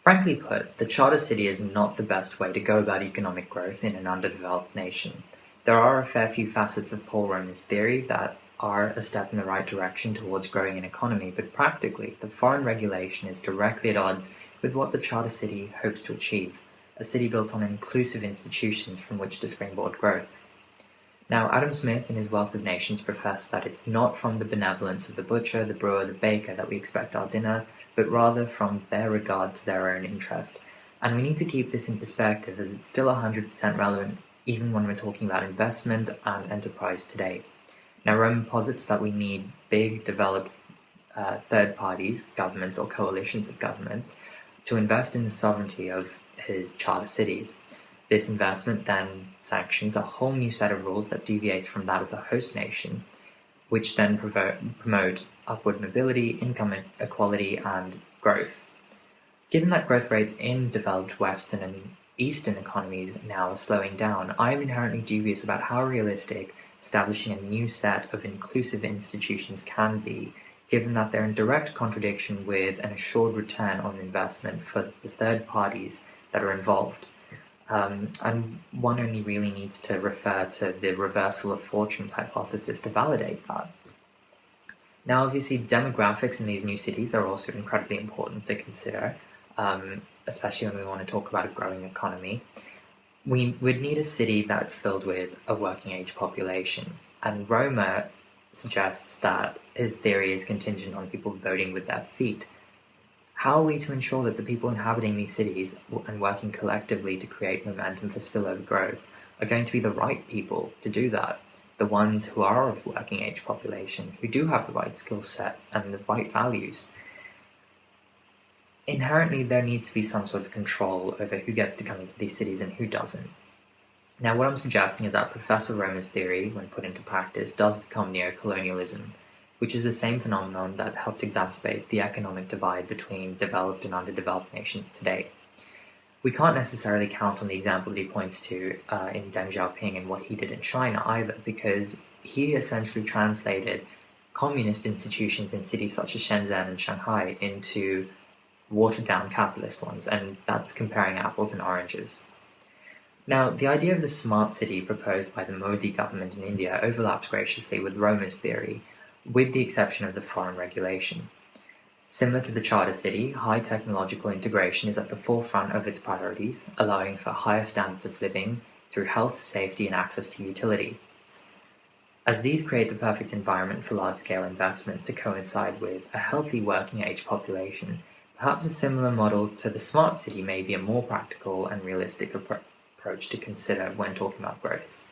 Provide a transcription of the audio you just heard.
Frankly put, the charter city is not the best way to go about economic growth in an underdeveloped nation. There are a fair few facets of Paul Romer's theory that are a step in the right direction towards growing an economy, but practically, the foreign regulation is directly at odds with what the charter city hopes to achieve, a city built on inclusive institutions from which to springboard growth. Now, Adam Smith in his Wealth of Nations professed that it's not from the benevolence of the butcher, the brewer, the baker that we expect our dinner, but rather from their regard to their own interest. And we need to keep this in perspective as it's still 100% relevant even when we're talking about investment and enterprise today. Now, Roman posits that we need big, developed third parties, governments or coalitions of governments, to invest in the sovereignty of his charter cities. This investment then sanctions a whole new set of rules that deviates from that of the host nation, which then promote upward mobility, income equality, and growth. Given that growth rates in developed Western and Eastern economies now are slowing down, I am inherently dubious about how realistic establishing a new set of inclusive institutions can be, given that they're in direct contradiction with an assured return on investment for the third parties that are involved. And one only really needs to refer to the reversal of fortunes hypothesis to validate that. Now, obviously, demographics in these new cities are also incredibly important to consider, especially when we want to talk about a growing economy. We would need a city that's filled with a working age population, and Roma suggests that his theory is contingent on people voting with their feet. How are we to ensure that the people inhabiting these cities and working collectively to create momentum for spillover growth are going to be the right people to do that? The ones who are of working age population, who do have the right skill set and the right values. Inherently, there needs to be some sort of control over who gets to come into these cities and who doesn't. Now, what I'm suggesting is that Professor Romer's theory, when put into practice, does become neocolonialism, which is the same phenomenon that helped exacerbate the economic divide between developed and underdeveloped nations today. We can't necessarily count on the example that he points to in Deng Xiaoping and what he did in China either, because he essentially translated communist institutions in cities such as Shenzhen and Shanghai into watered-down capitalist ones, and that's comparing apples and oranges. Now, the idea of the smart city proposed by the Modi government in India overlaps graciously with Romer's theory, with the exception of the foreign regulation. Similar to the charter city, high technological integration is at the forefront of its priorities, allowing for higher standards of living through health, safety, and access to utilities. As these create the perfect environment for large-scale investment to coincide with a healthy working-age population, perhaps a similar model to the smart city may be a more practical and realistic approach to consider when talking about growth.